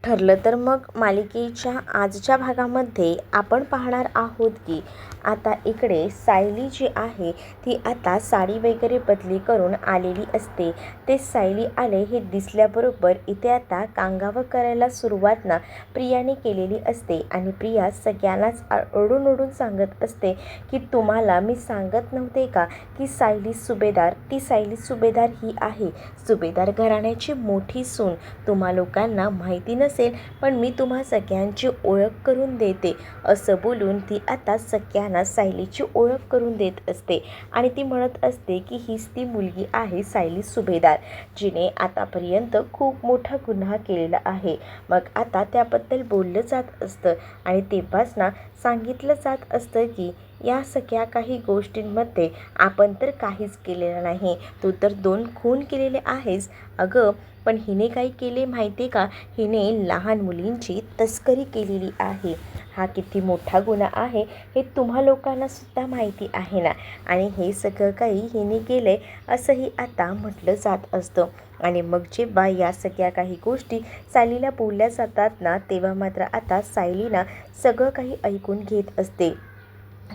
ठरलं तर मग मालिकेच्या आजच्या भागामध्ये आपण पाहणार आहोत की आता इकडे सायली जी आहे ती आता साडी वगैरे बदली करून आलेली असते. ते सायली आले हे दिसल्याबरोबर इथे आता कांगावं करायला सुरुवात ना प्रियाने केलेली असते आणि प्रिया सगळ्यांनाच ओरडून ओरडून सांगत असते की तुम्हाला मी सांगत नव्हते का की सायली सुभेदार ही आहे सुभेदार घराण्याची मोठी सून. तुम्हा लोकांना माहिती नसेल पण मी तुम्हा सगळ्यांची ओळख करून देते असं बोलून ती आता सगळ्यांना सायलीची ओळख करून देत असते आणि ती म्हणत असते की हीच ती मुलगी आहे सायली सुभेदार जिने आतापर्यंत खूप मोठा गुन्हा केलेला आहे. मग आता त्याबद्दल बोललं जात असतं आणि तेव्हाच ना सांगितलं जात असतं की या सगळ्या काही गोष्टींमध्ये आपण तर काहीच केलेलं नाही. तू तर 2 खून केलेले आहेस. अगं पण हिने काय केले माहिती आहे का? हिने लहान मुलींची तस्करी केलेली आहे. हा किती मोठा गुन्हा आहे हे तुम्हा लोकांना सुद्धा माहिती आहे ना. आणि हे सगळं काही हिने केलं आहे असंही आता म्हटलं जात असतं. आणि मग जेव्हा या सगळ्या काही गोष्टी सायलीला बोलल्या जातात ना तेव्हा मात्र आता सायली ना सगळं काही ऐकून घेत असते.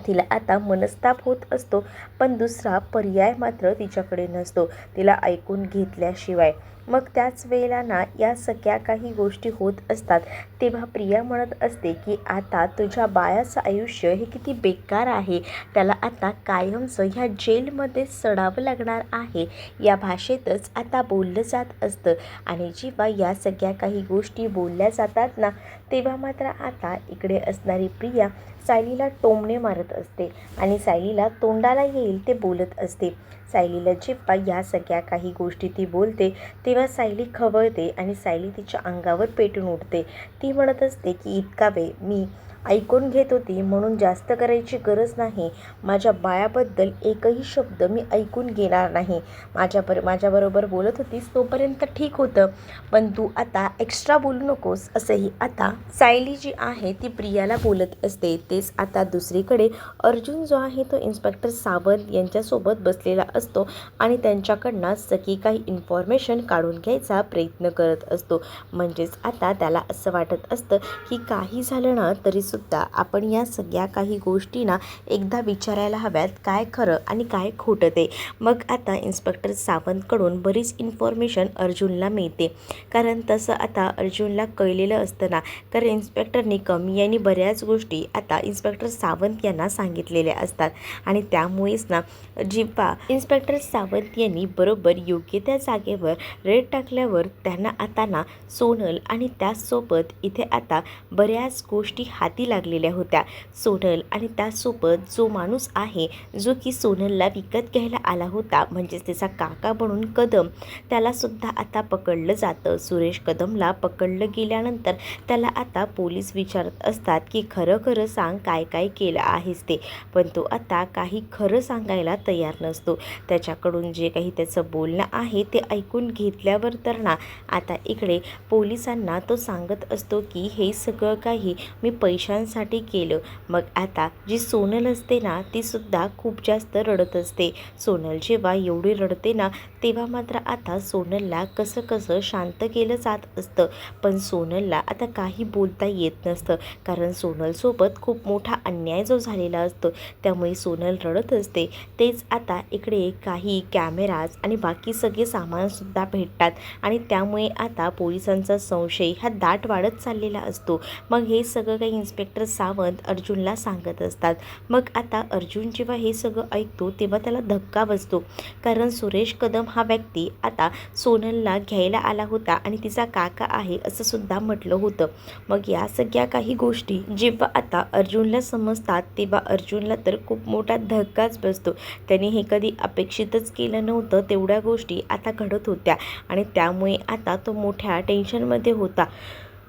तिला आता मनस्ताप होत असतो पण दुसरा पर्याय मात्र तिच्याकडे नसतो तिला ऐकून घेतल्याशिवाय. मग त्याच वेळेला ना या सगळ्या काही गोष्टी होत असतात तेव्हा प्रिया म्हणत असते की आता तुझ्या बाळाचं आयुष्य हे किती बेकार आहे. त्याला आता कायमचं ह्या जेलमध्ये सडावं लागणार आहे या भाषेतच आता बोललं जात असतं. आणि जेव्हा या सगळ्या काही गोष्टी बोलल्या जातात ना तेव्हा मात्र आता इकडे असणारी प्रिया सायलीला टोमणे मारत असते आणि सायलीला तोंडाला येईल ते बोलत असते. सायलीला जेव्हा या सगळ्या काही गोष्टी ती बोलते तेव्हा सायली खवळते आणि सायली तिच्या अंगावर पेटून उठते. ती म्हणत असते की इतका वेळ मी ऐकून घेत होती म्हणून जास्त करायची गरज नाही. माझ्या बाळाबद्दल एकही शब्द मी ऐकून घेणार नाही. माझ्याबरोबर बोलत होतीस तोपर्यंत ठीक होतं पण तू आता एक्स्ट्रा बोलू नकोस असंही आता सायली जी आहे ती प्रियाला बोलत असते. तेच आता दुसरीकडे अर्जुन जो आहे तो इन्स्पेक्टर सावंत यांच्यासोबत बसलेला असतो आणि त्यांच्याकडनं सगळी काही इन्फॉर्मेशन काढून घ्यायचा प्रयत्न करत असतो. म्हणजेच आता त्याला असं वाटत असतं की काही झालं ना तरीसुद्धा आपण या सगळ्या काही गोष्टींना एकदा विचारायला हव्यात काय खरं आणि काय खोटं ते. मग आता इन्स्पेक्टर सावंतकडून बरीच इन्फॉर्मेशन अर्जुनला मिळते कारण तसं आता अर्जुनला कळलेलं असतं ना कारण इन्स्पेक्टर निकम यांनी बऱ्याच गोष्टी आता इन्स्पेक्टर सावंत यांना सांगितलेल्या असतात. आणि त्यामुळेच ना जेव्हा इन्स्पेक्टर सावंत यांनी बरोबर योग्य त्या जागेवर रेड टाकल्यावर त्यांना आता ना सोनल आणि त्याचसोबत इथे आता बऱ्याच गोष्टी हाती लागलेल्या होत्या. सोनल आणि त्याचसोबत जो माणूस आहे जो की सोनलला विकत घ्यायला आला होता म्हणजेच त्याचा काका म्हणून कदम त्यालासुद्धा आता पकडलं जातं. सुरेश कदमला पकडलं गेल्यानंतर त्याला आता पोलीस विचारत असतात की खरं खरं सांग काय काय केलं आहेस ते. पण तो आता काही खरं सांगायला तयार नसतो. त्याच्याकडून जे काही त्याचं बोलणं आहे ते ऐकून घेतल्यावर तर ना आता इकडे पोलिसांना तो सांगत असतो की हे सगळं काही मी पैशांसाठी केलं. मग आता जी सोनल असते ना तीसुद्धा खूप जास्त रडत असते. सोनल जेव्हा एवढी रडते ना तेव्हा मात्र आता सोनलला कसं कसं शांत केलं जात असतं. पण सोनलला आता काही बोलता येत नसतं कारण सोनलसोबत खूप मोठा अन्याय जो झालेला असतो त्यामुळे सोनल रडत असते. तेच आता इकडे काही कॅमेराज आणि बाकी सगळे सामानसुद्धा भेटतात आणि त्यामुळे आता पोलिसांचा संशय हा दाट वाढत चाललेला असतो. मग हे सगळं काही इन्स्पेक्टर सावंत अर्जुनला सांगत असतात. मग आता अर्जुन जेव्हा हे सगळं ऐकतो तेव्हा त्याला धक्का बसतो कारण सुरेश कदम हा व्यक्ती आता सोनलला घ्यायला आला होता आणि तिचा काका आहे असं सुद्धा म्हटलं होतं. मग या सगळ्या काही गोष्टी जेव्हा आता अर्जुनला समजतात तेव्हा अर्जुनला तर खूप मोठा धक्काच बसतो. त्याने हे कधी अपेक्षितच केलं नव्हतं तेवढ्या गोष्टी आता घडत होत्या आणि त्यामुळे आता तो मोठ्या टेन्शनमध्ये होता.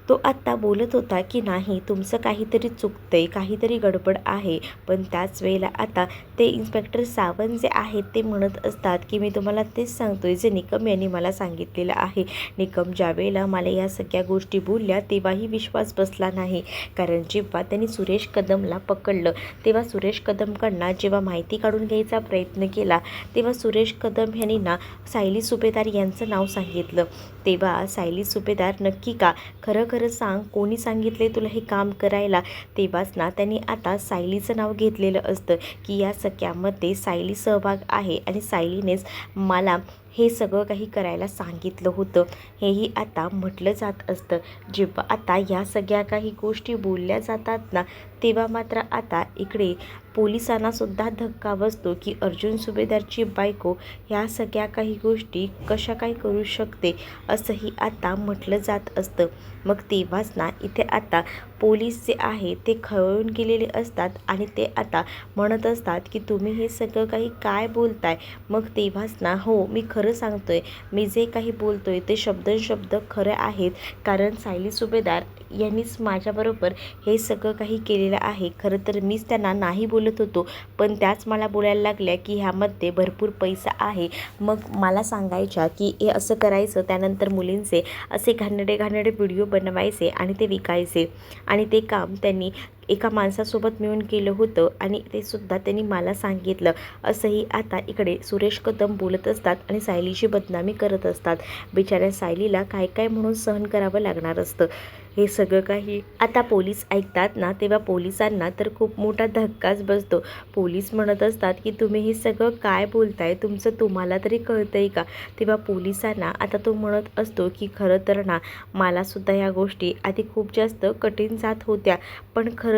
तो आत्ता बोलत होता की नाही तुमचं काहीतरी चुकतंय काहीतरी गडबड आहे. पण त्याच वेळेला आता ते इन्स्पेक्टर सावंत जे आहेत ते म्हणत असतात की मी तुम्हाला तेच सांगतोय जे निकम यांनी मला सांगितलेलं आहे. निकम ज्या वेळेला मला या सगळ्या गोष्टी बोलल्या तेव्हाही विश्वास बसला नाही कारण जेव्हा त्यांनी सुरेश कदमला पकडलं तेव्हा सुरेश कदमकडनं जेव्हा माहिती काढून घ्यायचा प्रयत्न केला तेव्हा सुरेश कदम यांनी ना सायली सुभेदार यांचं नाव सांगितलं. तेव्हा सायली सुभेदार नक्की का खरं खरं सांग, कोणी सांगितले तुला हे काम करायला? तेव्हाच ना त्यांनी आता सायलीचं नाव घेतलेलं असतं की या सगळ्यामध्ये सायली सहभाग आहे आणि सायलीनेच मला हे सगळं काही करायला सांगितलं होतं, हेही आता म्हटलं जात असतं. जेव्हा आता ह्या सगळ्या काही गोष्टी बोलल्या जातात ना, तेव्हा मात्र आता इकडे पोलिसांनासुद्धा धक्का बसतो की अर्जुन सुभेदारची बायको ह्या सगळ्या काही गोष्टी कशा काय करू शकते, असंही आता म्हटलं जात असतं. मग तेव्हाच ना इथे आता पोलीस जे आहे ते खवळून गेलेले असतात आणि ते आता म्हणत असतात की तुम्ही हे सगळं काही काय बोलताय? मग तेव्हाच ना, हो मी खरं सांगतोय, मी जे काही बोलतोय ते शब्द खरे आहेत, कारण सायली सुभेदार यांनीच माझ्याबरोबर हे सगळं काही केलेलं आहे. खरं तर मीच त्यांना नाही बोलत होतो, पण त्याच मला बोलायला लागल्या की ह्यामध्ये भरपूर पैसा आहे. मग मला सांगायच्या की हे असं करायचं, त्यानंतर मुलींचे असे घाणेरडे व्हिडिओ बनवायचे आणि ते विकायचे आणि ते काम त्यांनी एका माणसासोबत मिळून केलं होतं आणि ते सुद्धा त्यांनी मला सांगितलं, असंही आता इकडे सुरेश कदम बोलत असतात आणि सायलीची बदनामी करत असतात. बिचाऱ्या सायलीला काय काय म्हणून सहन करावं लागणार असतं हे सगळं काही. आता पोलीस ऐकतात ना, तेव्हा पोलिसांना तर खूप मोठा धक्काच बसतो. पोलीस म्हणत असतात की तुम्ही हे सगळं काय बोलताय, तुमचं तुम्हाला तरी कळतंय का? तेव्हा पोलिसांना आता तो म्हणत असतो की खरं तर ना, मलासुद्धा ह्या गोष्टी आधी खूप जास्त कठीण जात होत्या, पण खरंच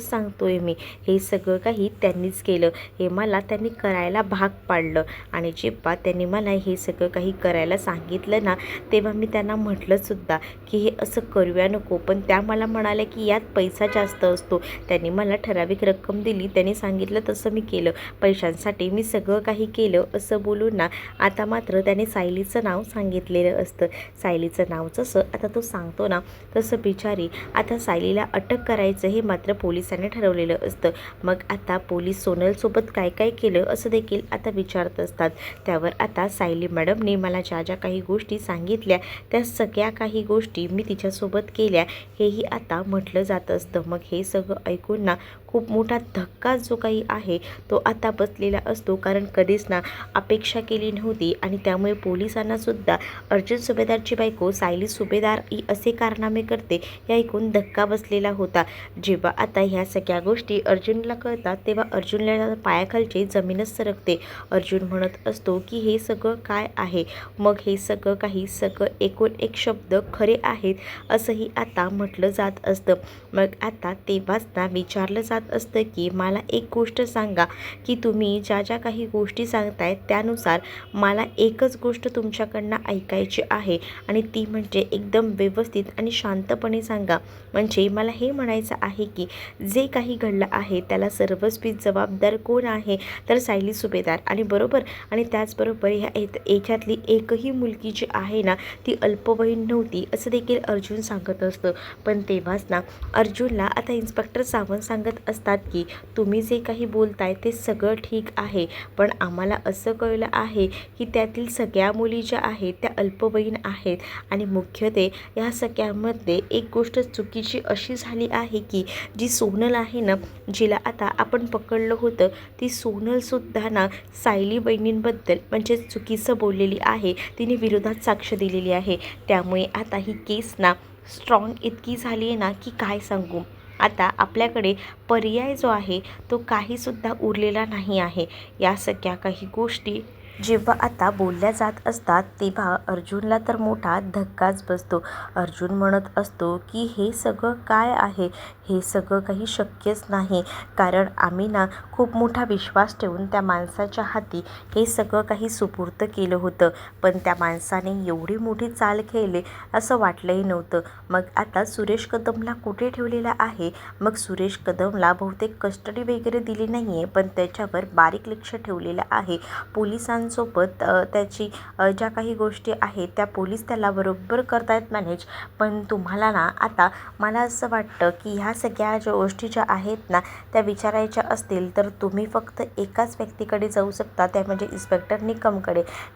सांगतोय मी, हे सगळं काही त्यांनीच केलं, हे मला त्यांनी करायला भाग पाडलं. आणि जेव्हा त्यांनी मला हे सगळं काही करायला सांगितलं ना, तेव्हा मी त्यांना म्हटलंसुद्धा की हे असं करूया नको, पण त्या मला म्हणाल्या की यात पैसा जास्त असतो. त्यांनी मला ठराविक रक्कम दिली, त्यांनी सांगितलं तसं मी केलं, पैशांसाठी मी सगळं काही केलं असं बोलून ना, आता मात्र त्याने सायलीचं नाव सांगितलेलं असतं. सायलीचं नाव जसं आता तो सांगतो ना, तसं बिचारी आता सायलीला अटक करायचं हे मात्र पोलिसांनी ठरवलेलं असतं. मग आता पोलीस सोनलसोबत काय काय केलं असं देखील आता विचारत असतात. त्यावर आता सायली मॅडमने मला ज्या ज्या काही गोष्टी सांगितल्या त्या सगळ्या काही गोष्टी मी तिच्यासोबत केल्या, हेही आता म्हटलं जात असतं. मग हे सगळं ऐकून ना खूप मोठा धक्का जो काही आहे तो आता बसलेला असतो, कारण कधीच ना अपेक्षा केली नव्हती आणि त्यामुळे पोलिसांनासुद्धा अर्जुन सुभेदारची बायको सायली सुभेदार ही असे कारनामे करते हे ऐकून धक्का बसलेला होता. जेव्हा आता ह्या सगळ्या गोष्टी अर्जुनला कळतात तेव्हा अर्जुनला पायाखालची जमीनच सरकते. अर्जुन म्हणत असतो की हे सगळं काय आहे? मग हे सगळं काही एकूण एक शब्द खरे आहेत असंही आता म्हटलं जात असतं. मग आता तेव्हाच ना विचारलं जात असतं की मला एक गोष्ट सांगा की तुम्ही ज्या ज्या काही गोष्टी सांगताय त्यानुसार मला एकच गोष्ट तुमच्याकडनं ऐकायची आहे आणि ती म्हणजे एकदम व्यवस्थित आणि शांतपणे सांगा. म्हणजे मला हे म्हणायचं आहे की जे काही घडलं आहे त्याला सर्वस्वी जबाबदार कोण आहे? तर सायली सुभेदार. आणि बरोबर, आणि त्याचबरोबर ह्या याच्यातली एकही मुलगी जी आहे ना ती अल्पवयीन नव्हती असं देखील अर्जुन सांगत असतं. पण तेव्हाच ना अर्जुनला आता इन्स्पेक्टर सावंत सांगत असतात की तुम्ही जे काही बोलताय ते सगळं ठीक आहे, पण आम्हाला असं कळलं आहे की त्यातील सगळ्या मुली ज्या आहेत त्या अल्पवयीन आहेत आणि मुख्यत्वे या सगळ्यामध्ये एक गोष्ट चुकीची अशी झाली आहे की जी सोनल आहे ना, जिला आता आपण पकडलं होतं, ती सोनलसुद्धा ना सायली बहिणींबद्दल म्हणजे चुकीचं बोललेली आहे, तिने विरोधात साक्ष दिलेली आहे. त्यामुळे आता ही केस ना स्ट्रॉंग इतकी झाली आहे ना की काय सांगू. आता आपल्याकडे पर्याय जो आहे तो काहीसुद्धा उरलेला नाही आहे. या सगळ्या काही गोष्टी जेव्हा आता बोलल्या जात असतात तेव्हा अर्जुनला तर मोठा धक्काच बसतो. अर्जुन म्हणत असतो की हे सगळं काय आहे? हे सगळं काही शक्यच नाही, कारण आम्ही ना खूप मोठा विश्वास ठेवून त्या माणसाच्या हाती हे सगळं काही सुपूर्द केलं होतं, पण त्या माणसाने एवढी मोठी चाल खेळली असं वाटलंही नव्हतं. मग आता सुरेश कदमला कुठे ठेवलेला आहे? मग सुरेश कदमला बहुतेक कस्टडी वगैरे दिली नाही आहे, पण त्याच्यावर बारीक लक्ष ठेवलेलं आहे. पोलिसांसोबत त्याची ज्या काही गोष्टी आहेत त्या पोलीस त्याला बरोबर करतायत मॅनेज. पण तुम्हाला ना आता मला असं वाटतं की ह्या सगळ्या ज्या गोष्टी ज्या आहेत ना त्या विचारायच्या असतील तर तुम्ही फक्त एकाच व्यक्तीकडे जाऊ शकता, त्या म्हणजे इन्स्पेक्टर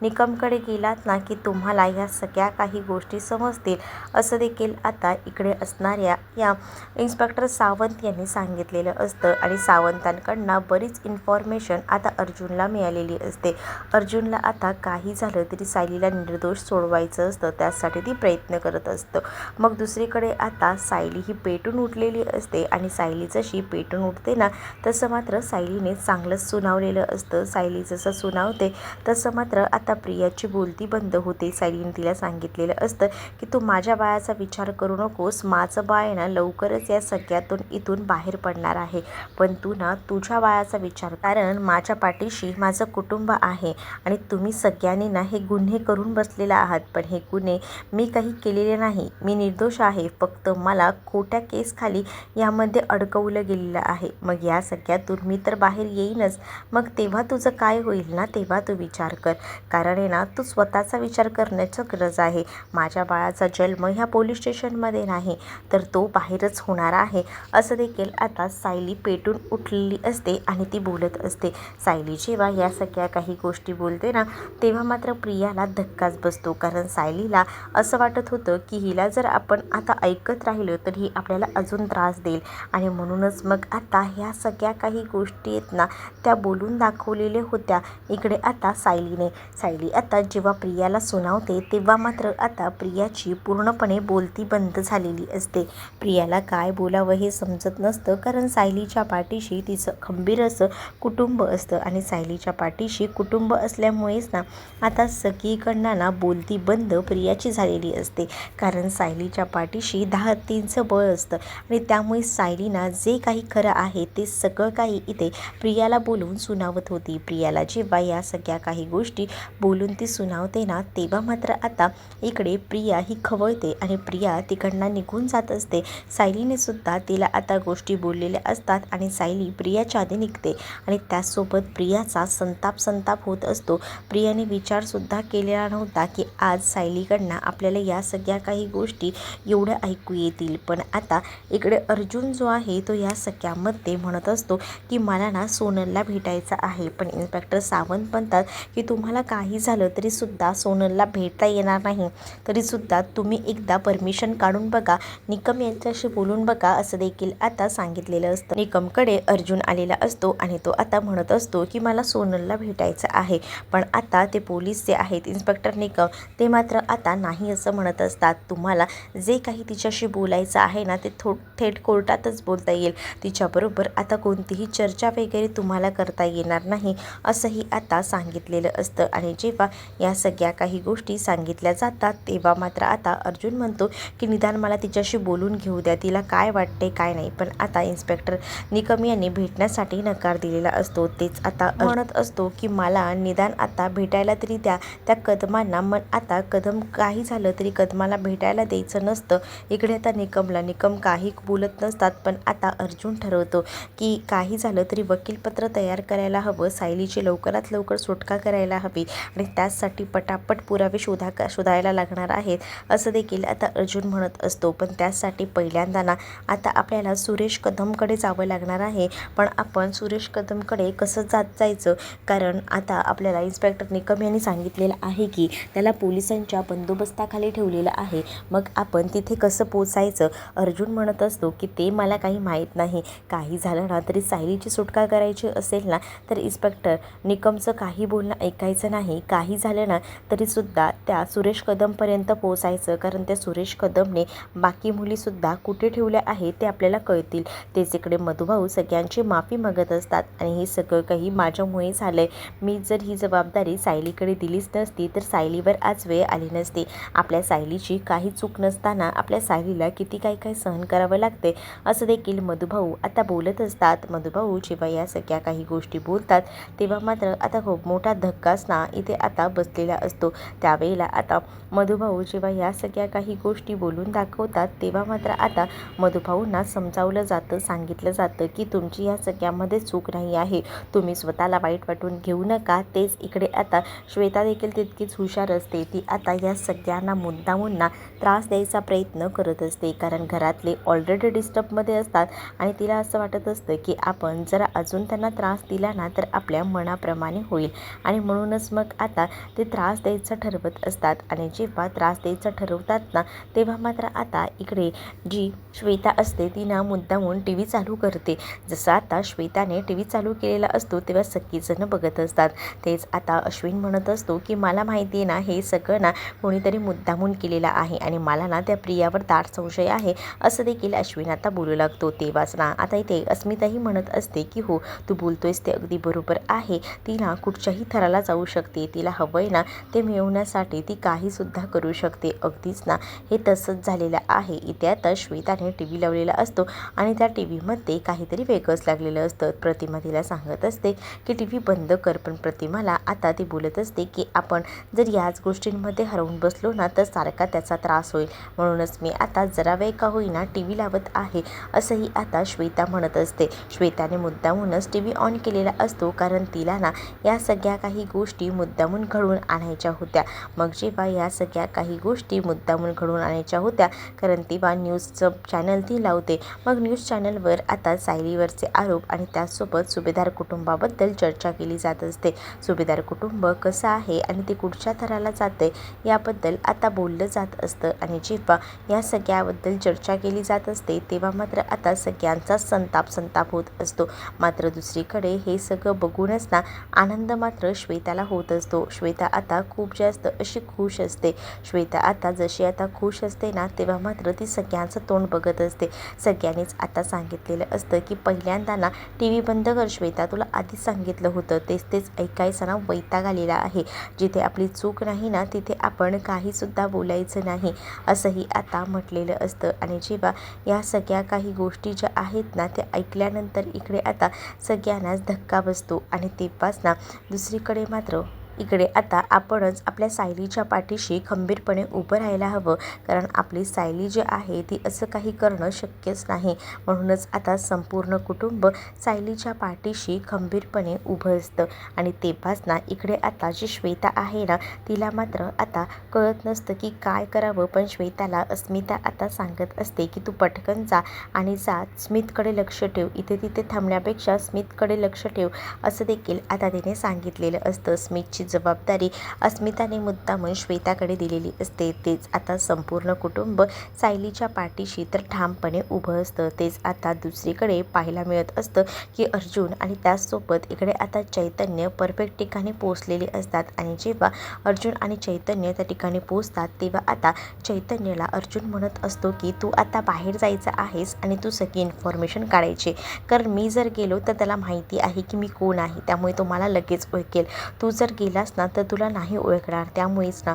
निकमकडे गेलात ना की तुम्हाला ह्या सगळ्या काही गोष्टी समजतील, असं देखील आता इकडे असणाऱ्या या इन्स्पेक्टर सावंत यांनी सांगितलेलं असतं. आणि सावंतांकडनं बरीच इन्फॉर्मेशन आता अर्जुनला मिळालेली असते. अर्जुनला आता काही झालं तरी सायलीला निर्दोष सोडवायचं असतं, त्यासाठी ती प्रयत्न करत असतं. मग दुसरीकडे आता सायली ही पेटून उठलेली असते आणि सायली जशी पेटून उठते ना तसं मात्र सायलीने चांगलंच सुनावलेलं असतं. सायली जसं सुनावते तसं मात्र आता प्रियाची बोलती बंद होते. सायलीने तिला सांगितलेलं असतं की तू माझ्या बाळाचा विचार करू नकोस, माझं बाळ आहे ना लवकरच या सगळ्यातून इथून बाहेर पडणार आहे, पण तू ना तुझ्या बाळाचा विचार, कारण माझ्या पाठीशी माझं कुटुंब आहे आणि तुम्ही सगळ्यांनी ना हे गुन्हे करून बसलेले आहात, पण हे गुन्हे मी काही केलेले नाही, मी निर्दोष आहे, फक्त मला खोट्या केसखाली यामध्ये अडकवलं गेलेलं आहे. मग या सगळ्यातून मी तर बाहेर येईनच, मग तेव्हा तुझं काय होईल ना तेव्हा तू विचार कर, कारण आहे ना तू स्वतःचा विचार करण्याची गरज आहे. माझ्या बाळाचा जन्म ह्या पोलीस स्टेशनमध्ये नाही तर तो बाहेरच होणार आहे. असं देखील आता सायली पेटून उठलेली असते आणि ती बोलत असते. सायली जेव्हा या सगळ्या काही गोष्टी बोलते ना तेव्हा मात्र प्रियाला धक्काच बसतो, कारण सायलीला असं वाटत होतं की हिला जर आपण आता ऐकत राहिलो तर ही आपल्याला अजून त्रास देईल आणि म्हणूनच मग आता ह्या सगळ्या काही गोष्टी आहेत ना त्या बोलून दाखवलेल्या होत्या इकडे आता सायली आता जेव्हा प्रियाला सुनावते तेव्हा मात्र आता प्रियाची पूर्णपणे बोलती बंद झालेली असते. प्रियाला काय बोलावं हे समजत नसतं, कारण सायलीच्या पाठीशी तिचं खंबीर असं कुटुंब असतं आणि सायलीच्या पाठीशी कुटुंब असल्यामुळेच ना आता सगळीकडनं ना बोलती बंद प्रियाची झालेली असते, कारण सायलीच्या पाठीशी 10 हत्तींचं बळ असतं आणि त्यामुळे सायलीना जे काही खरं आहे ते सगळं काही इथे प्रियाला बोलून सुनावत होती. प्रियाला जेव्हा या सगळ्या काही गोष्टी बोलून ती सुनावते ना तेव्हा मात्र आता इकडे प्रिया ही खवळते आणि प्रिया तिकडनं निघून जात असते. सायलीने सुद्धा तिला आता गोष्टी बोललेल्या असतात आणि सायली प्रियाच्या आधी निघते आणि त्याचसोबत प्रियाचा संताप होत असतो. प्रियाने विचारसुद्धा केलेला नव्हता की आज सायलीकडनं आपल्याला या सगळ्या काही गोष्टी एवढ्या ऐकू येतील, पण आता इकडे अर्जुन जो आहे तो या सगळ्यामध्ये म्हणत असतो की मला ना सोनलला भेटायचं आहे, पण इन्स्पेक्टर सावंत म्हणतात की तुम्हाला काही झालं तरीसुद्धा सोनलला भेटता येणार नाही, तरीसुद्धा तुम्ही एकदा परमिशन काढून बघा, निकम यांच्याशी बोलून बघा, असं देखील आता सांगितलेलं असतं. निकमकडे अर्जुन आलेला असतो आणि तो आता म्हणत असतो की मला सोनलला भेटायचं आहे, पण आता ते पोलीस जे आहेत इन्स्पेक्टर निकम ते मात्र आता नाही असं म्हणत असतात. तुम्हाला जे काही तिच्याशी बोलायचं आहे ना ते थेट कोर्टातच बोलता येईल, तिच्याबरोबर आता कोणतीही चर्चा वगैरे तुम्हाला करता येणार नाही असंही आता सांगितलेलं असतं. आणि जेव्हा या सगळ्या काही गोष्टी सांगितल्या जातात तेव्हा मात्र आता अर्जुन म्हणतो की निदान मला तिच्याशी बोलून घेऊ द्या, तिला काय वाटते काय नाही, पण आता इन्स्पेक्टर निकम यांनी भेटण्यासाठी नकार दिलेला असतो. तेच आता म्हणत असतो की मला निदान आता भेटायला तरी द्या त्या कदमांना, मग आता कदम काही झालं तरी कदमाला भेटायला द्यायचं नसतं. इकडे आता निकम काही बोलत नसतात, पण आता अर्जुन ठरवतो की काही झालं तरी वकीलपत्र तयार करायला हवं, सायलीची लवकरात लवकर सुटका करायला हवी आणि त्यासाठी पटापट पुरावे शोधायला लागणार आहेत असं देखील आता अर्जुन म्हणत असतो. पण त्यासाठी पहिल्यांदा ना आता आपल्याला सुरेश कदमकडे जावं लागणार आहे, पण आपण सुरेश कदमकडे कसं जायचं, कारण आता आपल्याला इन्स्पेक्टर निकम यांनी सांगितलेलं आहे की त्याला पोलिसांच्या बंदोबस्ताखाली ठेवलेलं आहे, मग आपण तिथे कसं पोचायचं. अर्जुन म्हणत असतो की ते मला काही माहीत नाही, काही झालं ना तरी सायलीची सुटका करायची असेल ना तर इन्स्पेक्टर निकमचं काही बोलणं ऐकायचं नाही, काही झालं ना तरीसुद्धा त्या सुरेश कदमपर्यंत पोचायचं, कारण त्या सुरेश कदमने बाकी मुलीसुद्धा कुठे ठेवल्या आहेत ते आपल्याला कळतील. तेच इकडे मधुभाऊ सगळ्यांची माफी मागत असतात आणि हे सगळं काही माझ्यामुळे झालंय, मी जर ही जबाबदारी सायलीकडे दिलीच नसती तर सायलीवर आज वेळ आली नसती. आपल्या सायलीची काही चूक नसताना आपल्या सायलीला किती काय सहन करावं लागते असं देखील मधुभाऊ आता बोलत असतात. मधुभाऊ जेव्हा या सगळ्या काही गोष्टी बोलतात तेव्हा मात्र आता खूप मोठा धक्काच ना इथे आता बसलेला असतो. त्यावेळेला आता मधुभाऊ जेव्हा या सगळ्या काही गोष्टी बोलून दाखवतात तेव्हा मात्र आता मधुभाऊंना समजावलं जातं, सांगितलं जातं की तुमची या सगळ्यामध्ये चूक नाही आहे, तुम्ही स्वतःला वाईट वाटून घेऊ नका. तेच इकडे आता श्वेता देखील तितकीच हुशार असते, ती आता या सगळ्यांना मुद्दामून त्रास द्यायचा प्रयत्न करत असते, कारण घरातले ऑलरेडी डिस्टर्बमध्ये असतात आणि तिला असं वाटत असतं की आपण जरा अजून त्यांना त्रास दिला ना तर आपल्या मनाप्रमाणे होईल आणि म्हणूनच मग आता ते त्रास द्यायचं ठरवत असतात. आणि जेव्हा त्रास द्यायचं ठरवतात ना तेव्हा मात्र आता इकडे जी श्वेता असते ती ना मुद्दामून टी व्ही चालू करते. जसं आता श्वेताने टी व्ही चालू केलेला असतो तेव्हा सगळीजणं बघत असतात. ते तेच आता अश्विन म्हणत असतो की मला माहिती आहे ना, हे सगळं ना कोणीतरी मुद्दामून केलेलं आहे आणि मला ना त्या प्रियावर दाट संशय आहे, असं देखील अश्विन आता बोलू लागतो. तेव्हाच ना आता इथे अस्मिताही म्हणत असते की हो, तू बोलतोयस ते अगदी बरोबर आहे. ती ना कुठच्याही थराला जाऊ शकते, तिला हवंय ना ते मिळवण्यासाठी ती काहीसुद्धा करू शकते. अगदीच ना हे तसंच झालेलं आहे. इथे आता श्वेताने टी व्ही लावलेला असतो आणि त्या टी व्हीमध्ये काहीतरी वेगळंच लागलेलं असतं. प्रतिमा तिला सांगत असते की टी व्ही बंद कर, पण प्रतिमाला आता ती बोलत असते की आपण जर याच गोष्टींमध्ये हरवून बसलो ना तर सारखा त्याचा त्रास होईल, म्हणूनच मी आता जरा वेळ का होईना टी व्ही लावत आहे, असंही आता श्वेता म्हणत असते. श्वेताने मुद्दामूनच टी व्ही ऑन केलेला असतो, कारण तिला ना या सगळ्या काही गोष्टी मुद्दामून घडवून आणायच्या होत्या. मग जेव्हा या सगळ्या काही गोष्टी मुद्दामून घडवून आणायच्या होत्या, कारण तेव्हा न्यूजचं चॅनल ती लावते. मग न्यूज चॅनलवर आता सायलीवरचे आरोप आणि त्याचसोबत सुभेदार कुटुंबाबद्दल चर्चा केली जात असते. सुभेदार कुटुंब कसं आहे आणि ते कुठच्या थराला जाते याबद्दल आता बोललं जात असतं. आणि जेव्हा या सगळ्याबद्दल चर्चा केली जात असते तेव्हा मात्र आता सगळ्यांचा संताप होत असतो. मात्र दुसरीकडे हे सगळं बघूनच ना आनंद मात्र श्वेताला होत असतो. श्वेता आता खूप जास्त अशी खुश असते. श्वेता आता जशी आता खुश असते ना, तेव्हा मात्र ती सगळ्यांचं तोंड बघत असते. सगळ्यांनीच आता सांगितलेलं असतं की पहिल्यांदा ना टी व्ही बंद कर श्वेता, तुला आधीच सांगितलं होतं, तेच ऐकायचं ना वैताग आलेला आहे. जिथे आपली चूक नाही ना तिथे आपण काहीसुद्धा बोलायचं नाही, असंही आता म्हटलेलं असतं. आणि जेव्हा या सगळ्या काही गोष्टी ज्या आहेत ना त्या ऐकल्यानंतर इकडे आता सगळ्यांनाच धक्का बसतो. आणि तेव्हाच ना दुसरीकडे मात्र इकडे आता आपणच आपल्या सायलीच्या पाठीशी खंबीरपणे उभं राहायला हवं, कारण आपली सायली जी आहे ती असं काही करणं शक्यच नाही. म्हणूनच आता संपूर्ण कुटुंब सायलीच्या पाठीशी खंबीरपणे उभं असतं. आणि तेव्हाच ना इकडे आता जी श्वेता आहे ना तिला मात्र आता कळत नसतं की काय करावं, पण श्वेताला अस्मिता आता सांगत असते की तू पटकन जा आणि जा स्मितकडे लक्ष ठेव, इथे तिथे थांबण्यापेक्षा स्मितकडे लक्ष ठेव, असं देखील आता तिने सांगितलेलं असतं. स्मितची जबाबदारी अस्मिताने मुद्दामून श्वेताकडे दिलेली असते. तेच आता संपूर्ण कुटुंब सायलीच्या पाठीशी तर ठामपणे उभं असतं. तेच आता दुसरीकडे पाहायला मिळत असतं की अर्जुन आणि त्याचसोबत इकडे आता चैतन्य परफेक्ट ठिकाणी पोहोचलेले असतात. आणि जेव्हा अर्जुन आणि चैतन्य त्या ठिकाणी पोहोचतात तेव्हा आता चैतन्यला अर्जुन म्हणत असतो की तू आता बाहेर जायचं आहेस आणि तू सगळी इन्फॉर्मेशन काढायची, कारण मी जर गेलो तर त्याला माहिती आहे की मी कोण आहे, त्यामुळे तो मला लगेच ओळखेल. तू जर गेलास ना तर तुला नाही ओळखणार, त्यामुळेच ना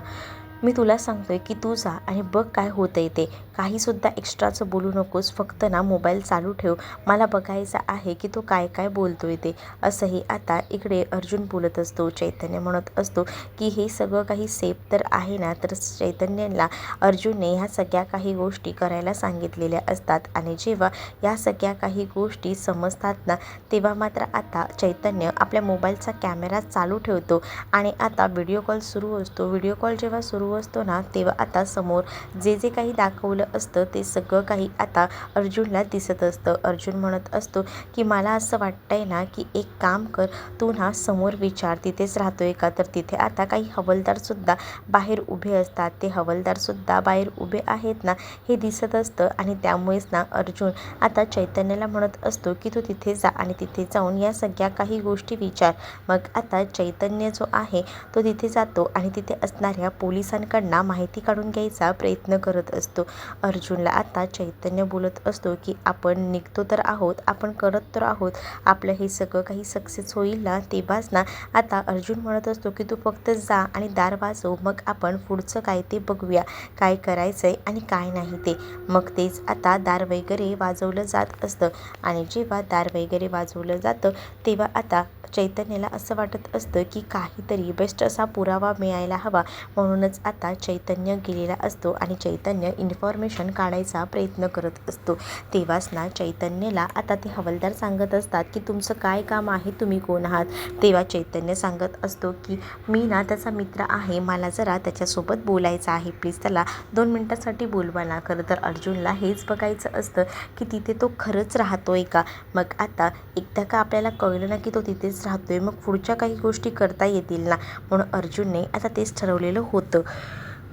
मी तुला सांगतोय की तू जा आणि बघ काय होतंय ते. काहीसुद्धा एक्स्ट्राचं बोलू नकोस, फक्त ना मोबाईल चालू ठेव, मला बघायचं आहे की तो काय काय बोलतोय ते, असंही आता इकडे अर्जुन बोलत असतो. चैतन्य म्हणत असतो की हे सगळं काही सेफ तर आहे ना, तर चैतन्याला अर्जुनने ह्या सगळ्या काही गोष्टी करायला सांगितलेल्या असतात. आणि जेव्हा या सगळ्या काही गोष्टी समजतात ना तेव्हा मात्र आता चैतन्य आपल्या मोबाईलचा कॅमेरा चालू ठेवतो आणि आता व्हिडिओ कॉल सुरू असतो. व्हिडिओ कॉल जेव्हा सुरू असतो ना तेव्हा आता समोर जे काही दाखवलं असतं ते सगळं काही आता अर्जुनला दिसत असतं. अर्जुन म्हणत असतो की मला असं वाटतंय ना की एक काम कर, तू ना समोर विचार तिथेच राहतोय का, तर तिथे आता काही हवालदारसुद्धा बाहेर उभे असतात. ते हवालदारसुद्धा बाहेर उभे आहेत ना हे दिसत असतं. आणि त्यामुळेच ना अर्जुन आता चैतन्याला म्हणत असतो की तू तिथे जा आणि तिथे जाऊन या सगळ्या काही गोष्टी विचार. मग आता चैतन्य जो आहे तो तिथे जातो आणि तिथे असणाऱ्या पोलिसांकडनं माहिती काढून घ्यायचा प्रयत्न करत असतो. अर्जुनला आता चैतन्य बोलत असतो की आपण निघतो तर आहोत, आपण करत तर आहोत, आपलं हे सगळं काही सक्सेस होईल ना तेव्हाच ना. आता अर्जुन म्हणत असतो की तू फक्त जा आणि दार वाजव, मग आपण पुढचं काय ते बघूया, काय करायचं आहे आणि काय नाही ते. मग तेच आता दार वगैरे वाजवलं जात असतं. आणि जेव्हा दार वगैरे वाजवलं जातं तेव्हा आता चैतन्याला असं वाटत असतं की काहीतरी बेस्ट असा पुरावा मिळायला हवा, म्हणूनच आता चैतन्य गेलेला असतो आणि चैतन्य इन्फॉर्मेशन काढायचा प्रयत्न करत असतो. तेव्हाच ना चैतन्यला आता ते हवालदार सांगत असतात की तुमचं काय काम आहे, तुम्ही कोण आहात. तेव्हा चैतन्य सांगत असतो की मी ना त्याचा मित्र आहे, मला जरा त्याच्यासोबत बोलायचं आहे, प्लीज त्याला 2 मिनिटासाठी बोलवा ना. खरं तर अर्जुनला हेच बघायचं असतं की तिथे तो खरंच राहतोय का. मग आता एकदा का आपल्याला कळलं ना की तो तिथेच राहतोय, मग पुढच्या काही गोष्टी करता येतील ना, म्हणून अर्जुनने आता तेच ठरवलेलं होतं.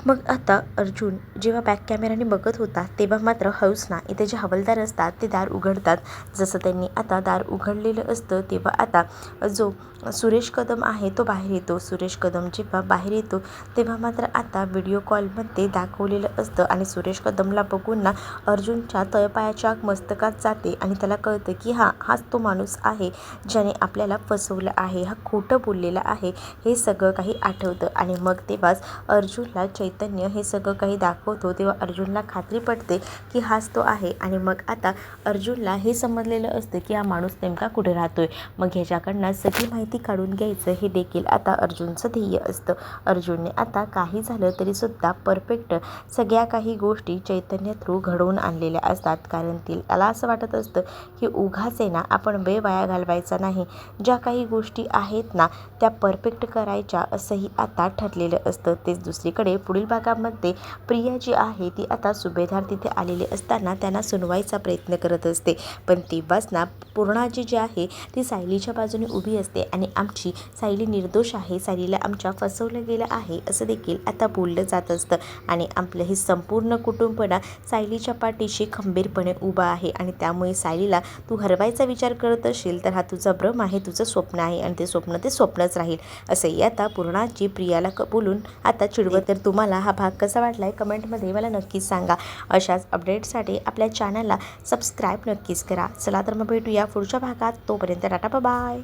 मग आता अर्जुन जेव्हा बॅक कॅमेराने बघत होता तेव्हा मात्र हौसना इथे जे हवालदार असतात ते दार उघडतात. जसं त्यांनी आता दार उघडलेलं असतं तेव्हा आता जो सुरेश कदम आहे तो बाहेर येतो. सुरेश कदम जेव्हा बाहेर येतो तेव्हा मात्र आता व्हिडिओ कॉलमध्ये दाखवलेलं असतं आणि सुरेश कदमला बघून ना अर्जुनच्या तळपायाच्या मस्तकात जाते आणि त्याला कळतं की हाच तो माणूस आहे ज्याने आपल्याला फसवलं आहे, हा खोटं बोललेला आहे. हे सगळं काही आठवतं आणि मग तेव्हाच अर्जुनला चैतन्य हे सगळं काही दाखवतो. तेव्हा अर्जुनला खात्री पडते की हाच तो आहे आणि मग आता अर्जुनला हे समजलेलं असतं की हा माणूस नेमका कुठे राहतोय. मग ह्याच्याकडनं सगळी माहिती काढून घ्यायचं हे देखील आता अर्जुनचं ध्येय असतं. अर्जुनने आता काही झालं तरीसुद्धा परफेक्ट सगळ्या काही गोष्टी चैतन्य थ्रू घडवून आणलेल्या असतात. कारण त्याला असं वाटत असतं की उगाच आहे ना आपण वेळ वाया घालवायचा नाही, ज्या काही गोष्टी आहेत ना त्या परफेक्ट करायच्या असंही आता ठरलेलं असतं. तेच दुसरीकडे पुढील भागामध्ये प्रिया जी आहे ती आता सुभेदार तिथे आलेले असताना त्यांना सुनवायचा प्रयत्न करत असते. पण तेव्हाच ना पूर्णाजी जी आहे ती सायलीच्या बाजूने उभी असते आणि आमची सायली निर्दोष आहे, सायलीला आमच्या फसवलं गेलं आहे असं देखील आता बोललं जात असतं. आणि आपलं हे संपूर्ण कुटुंब ना सायलीच्या पाठीशी खंबीरपणे उभा आहे आणि त्यामुळे सायलीला तू हरवायचा विचार करत असशील तर हा तुझा भ्रम आहे, तुझं स्वप्न आहे आणि ते स्वप्नच राहील असंही आता पूर्णाजी प्रियाला बोलून आता चिडवत. तर तुम्हाला हा भाग कसा वाटला आहे कमेंटमध्ये मला नक्कीच सांगा. अशाच अपडेट्ससाठी आपल्या चॅनलला सबस्क्राईब नक्कीच करा. चला तर मग भेटूया पुढच्या भागात. तोपर्यंत टाटा बाय.